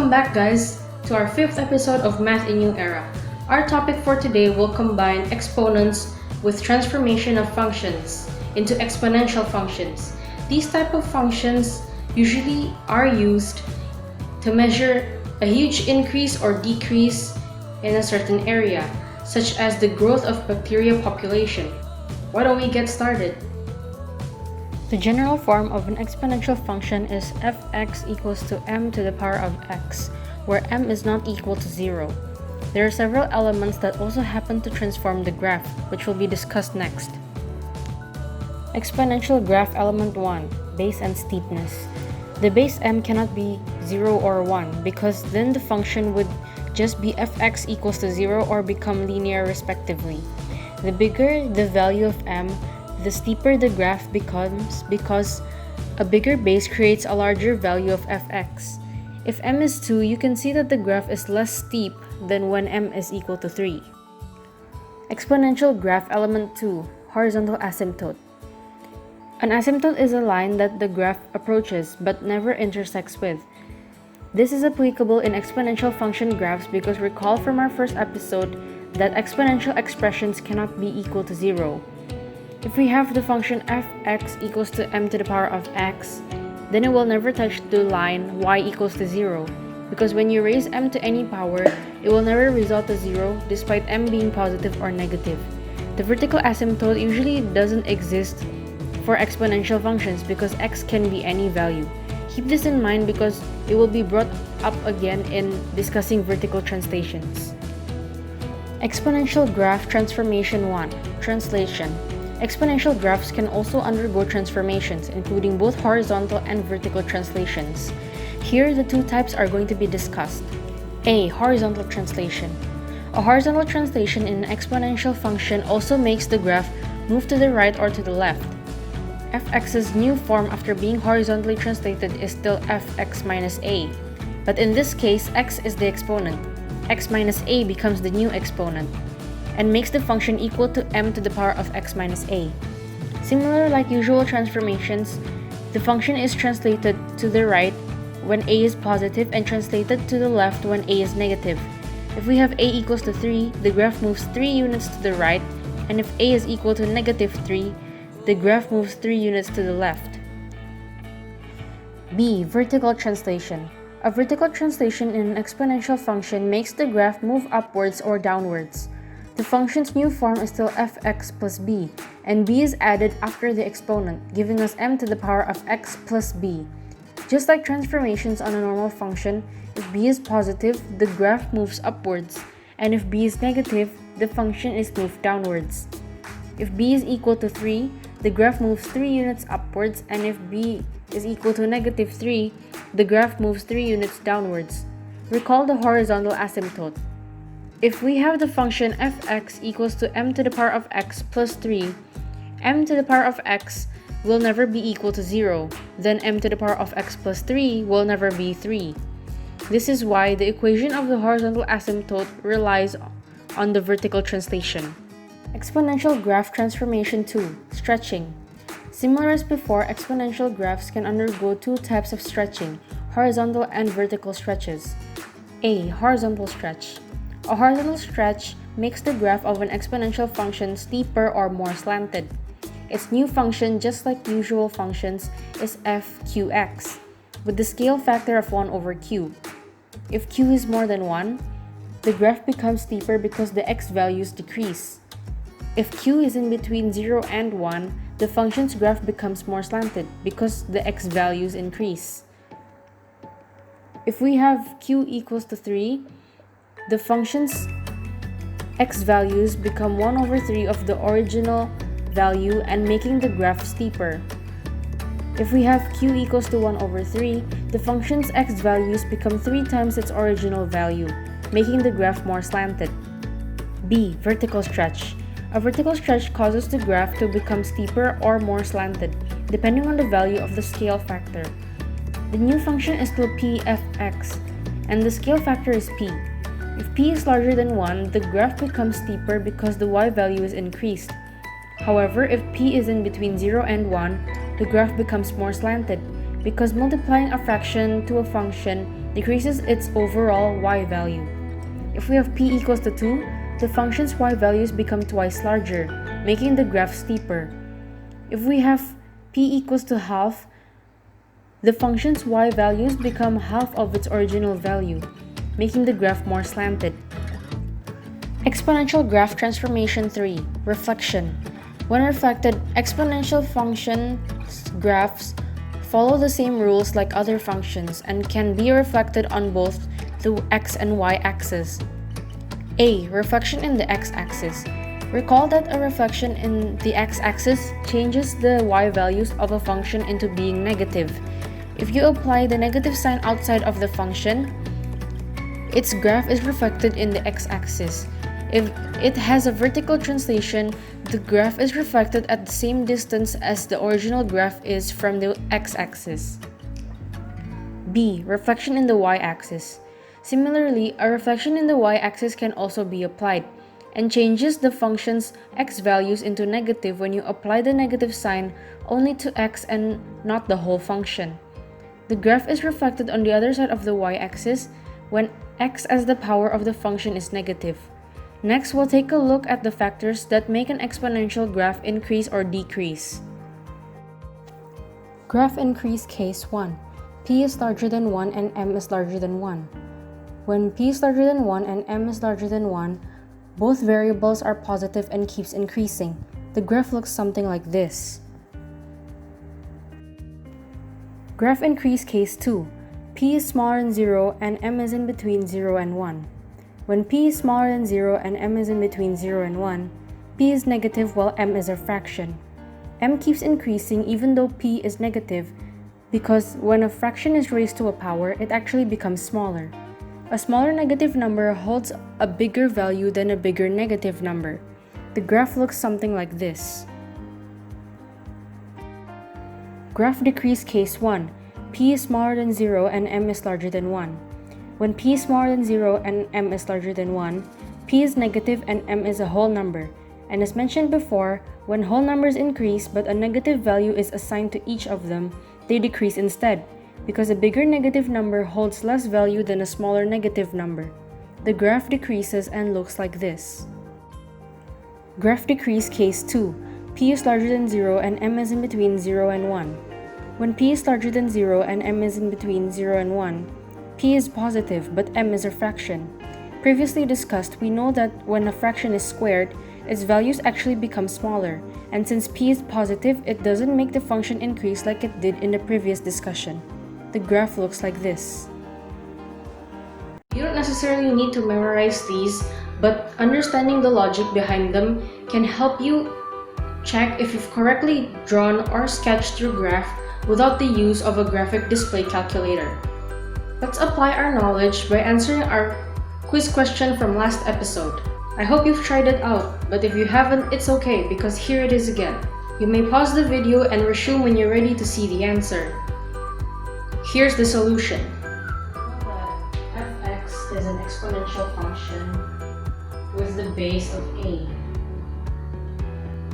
Welcome back, guys, to our 5th episode of Math in New Era. Our topic for today will combine exponents with transformation of functions into exponential functions. These type of functions usually are used to measure a huge increase or decrease in a certain area, such as the growth of bacteria population. Why don't we get started? The general form of an exponential function is f(x) equals to m to the power of x, where m is not equal to 0. There are several elements that also happen to transform the graph, which will be discussed next. Exponential graph element 1, base and steepness. The base m cannot be 0 or 1 because then the function would just be f(x) equals to 0 or become linear respectively. The bigger the value of m, the steeper the graph becomes because a bigger base creates a larger value of f(x). If m is 2, you can see that the graph is less steep than when m is equal to 3. Exponential graph element 2, horizontal asymptote. An asymptote is a line that the graph approaches but never intersects with. This is applicable in exponential function graphs because recall from our first episode that exponential expressions cannot be equal to 0. If we have the function f(x) equals to m to the power of x, then it will never touch the line y equals to 0, because when you raise m to any power, it will never result to 0 despite m being positive or negative. The vertical asymptote usually doesn't exist for exponential functions because x can be any value. Keep this in mind because it will be brought up again in discussing vertical translations. Exponential graph transformation 1, translation. Exponential graphs can also undergo transformations, including both horizontal and vertical translations. Here, the two types are going to be discussed. A. Horizontal translation. A horizontal translation in an exponential function also makes the graph move to the right or to the left. f(x)'s new form after being horizontally translated is still f(x minus a), but in this case, x is the exponent. x minus a becomes the new exponent and makes the function equal to m to the power of x minus a. Similar like usual transformations, the function is translated to the right when a is positive and translated to the left when a is negative. If we have a equals to 3, the graph moves 3 units to the right, and if a is equal to negative 3, the graph moves 3 units to the left. B. Vertical translation. A vertical translation in an exponential function makes the graph move upwards or downwards. The function's new form is still f(x) plus b, and b is added after the exponent, giving us m to the power of x plus b. Just like transformations on a normal function, if b is positive, the graph moves upwards, and if b is negative, the function is moved downwards. If b is equal to 3, the graph moves 3 units upwards, and if b is equal to negative 3, the graph moves 3 units downwards. Recall the horizontal asymptote. If we have the function f(x) equals to m to the power of x plus 3, m to the power of x will never be equal to 0, then m to the power of x plus 3 will never be 3. This is why the equation of the horizontal asymptote relies on the vertical translation. Exponential graph transformation 2, stretching. Similar as before, exponential graphs can undergo two types of stretching, horizontal and vertical stretches. A. Horizontal stretch. A horizontal stretch makes the graph of an exponential function steeper or more slanted. Its new function, just like usual functions, is f(qx), with the scale factor of 1 over q. If q is more than 1, the graph becomes steeper because the x values decrease. If q is in between 0 and 1, the function's graph becomes more slanted because the x values increase. If we have q equals to 3, the function's x values become 1 over 3 of the original value and making the graph steeper. If we have q equals to 1 over 3, the function's x values become 3 times its original value, making the graph more slanted. B. Vertical stretch. A vertical stretch causes the graph to become steeper or more slanted, depending on the value of the scale factor. The new function is still p(f(x), and the scale factor is p. If p is larger than 1, the graph becomes steeper because the y value is increased. However, if p is in between 0 and 1, the graph becomes more slanted because multiplying a fraction to a function decreases its overall y value. If we have p equals to 2, the function's y values become twice larger, making the graph steeper. If we have p equals to half, the function's y values become half of its original value, making the graph more slanted. Exponential graph transformation 3. Reflection. When reflected, exponential function graphs follow the same rules like other functions and can be reflected on both the x and y axis. A. Reflection in the x-axis. Recall that a reflection in the x-axis changes the y values of a function into being negative. If you apply the negative sign outside of the function, its graph is reflected in the x-axis. If it has a vertical translation, the graph is reflected at the same distance as the original graph is from the x-axis. B. Reflection in the y-axis. Similarly, a reflection in the y-axis can also be applied, and changes the function's x values into negative when you apply the negative sign only to x and not the whole function. The graph is reflected on the other side of the y-axis when x as the power of the function is negative. Next, we'll take a look at the factors that make an exponential graph increase or decrease. Graph increase case 1. P is larger than 1 and m is larger than 1. When p is larger than 1 and m is larger than 1, both variables are positive and keeps increasing. The graph looks something like this. Graph increase case 2. P is smaller than 0 and m is in between 0 and 1. When p is smaller than 0 and m is in between 0 and 1, p is negative while m is a fraction. M keeps increasing even though p is negative because when a fraction is raised to a power, it actually becomes smaller. A smaller negative number holds a bigger value than a bigger negative number. The graph looks something like this. Graph decrease case 1. P is smaller than 0 and m is larger than 1. When p is smaller than 0 and m is larger than 1, p is negative and m is a whole number. And as mentioned before, when whole numbers increase but a negative value is assigned to each of them, they decrease instead, because a bigger negative number holds less value than a smaller negative number. The graph decreases and looks like this. Graph decrease case 2. P is larger than 0 and m is in between 0 and 1. When p is larger than 0 and m is in between 0 and 1, p is positive but m is a fraction. Previously discussed, we know that when a fraction is squared, its values actually become smaller, and since p is positive, it doesn't make the function increase like it did in the previous discussion. The graph looks like this. You don't necessarily need to memorize these, but understanding the logic behind them can help you check if you've correctly drawn or sketched your graph without the use of a graphic display calculator. Let's apply our knowledge by answering our quiz question from last episode. I hope you've tried it out, but if you haven't, it's okay because here it is again. You may pause the video and resume when you're ready to see the answer. Here's the solution. Fx is an exponential function with the base of a.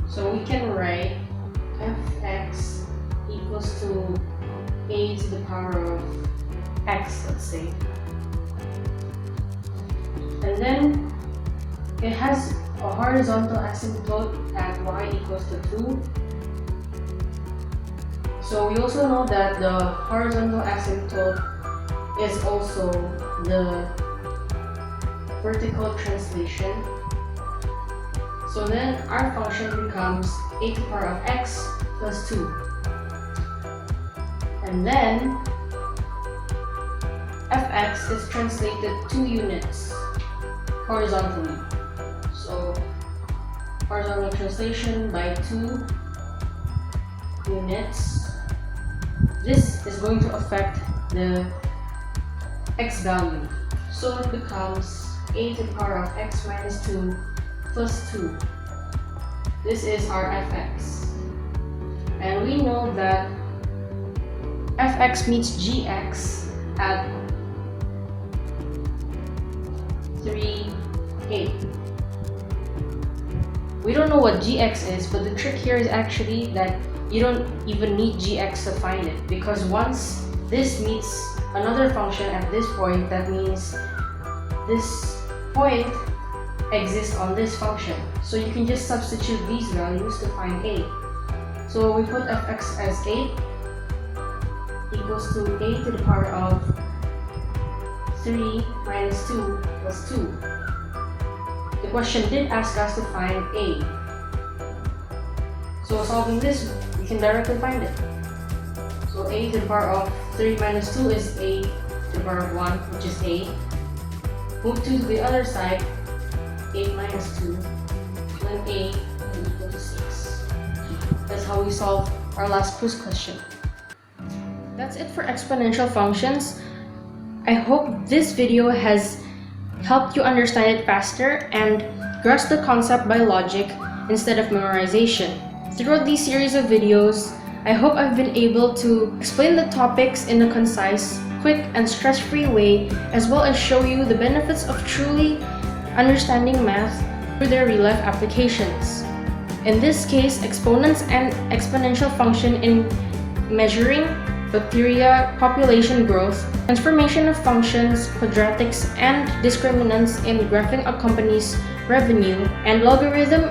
So we can write fx equals to a to the power of x, let's say. And then it has a horizontal asymptote at y equals to 2. So we also know that the horizontal asymptote is also the vertical translation. So then our function becomes a to the power of x plus 2. And then fx is translated 2 units horizontally. So horizontal translation by 2 units. This is going to affect the x value. So it becomes a to the power of x minus 2 plus 2. This is our fx. And we know that fx meets gx at 3, 8. We don't know what gx is, but the trick here is actually that you don't even need gx to find it, because once this meets another function at this point, that means this point exists on this function. So you can just substitute these values to find a. So we put fx as a equals to a to the power of 3 minus 2 plus 2. The question did ask us to find a. So solving this, we can directly find it. So a to the power of 3 minus 2 is a to the power of 1, which is a. Move 2 to the other side, 8 minus 2, then a is equal to 6. That's how we solve our last quiz question. That's it for exponential functions. I hope this video has helped you understand it faster and grasp the concept by logic instead of memorization. Throughout these series of videos, I hope I've been able to explain the topics in a concise, quick, and stress-free way, as well as show you the benefits of truly understanding math through their real-life applications. In this case, exponents and exponential function in measuring bacteria population growth, transformation of functions, quadratics, and discriminants in graphing a company's revenue, and logarithm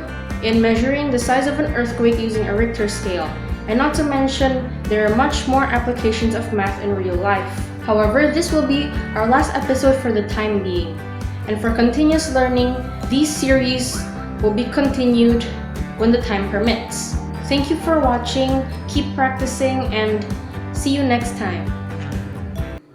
in measuring the size of an earthquake using a Richter scale. And not to mention, there are much more applications of math in real life. However, this will be our last episode for the time being. And for continuous learning, these series will be continued when the time permits. Thank you for watching, keep practicing, and see you next time.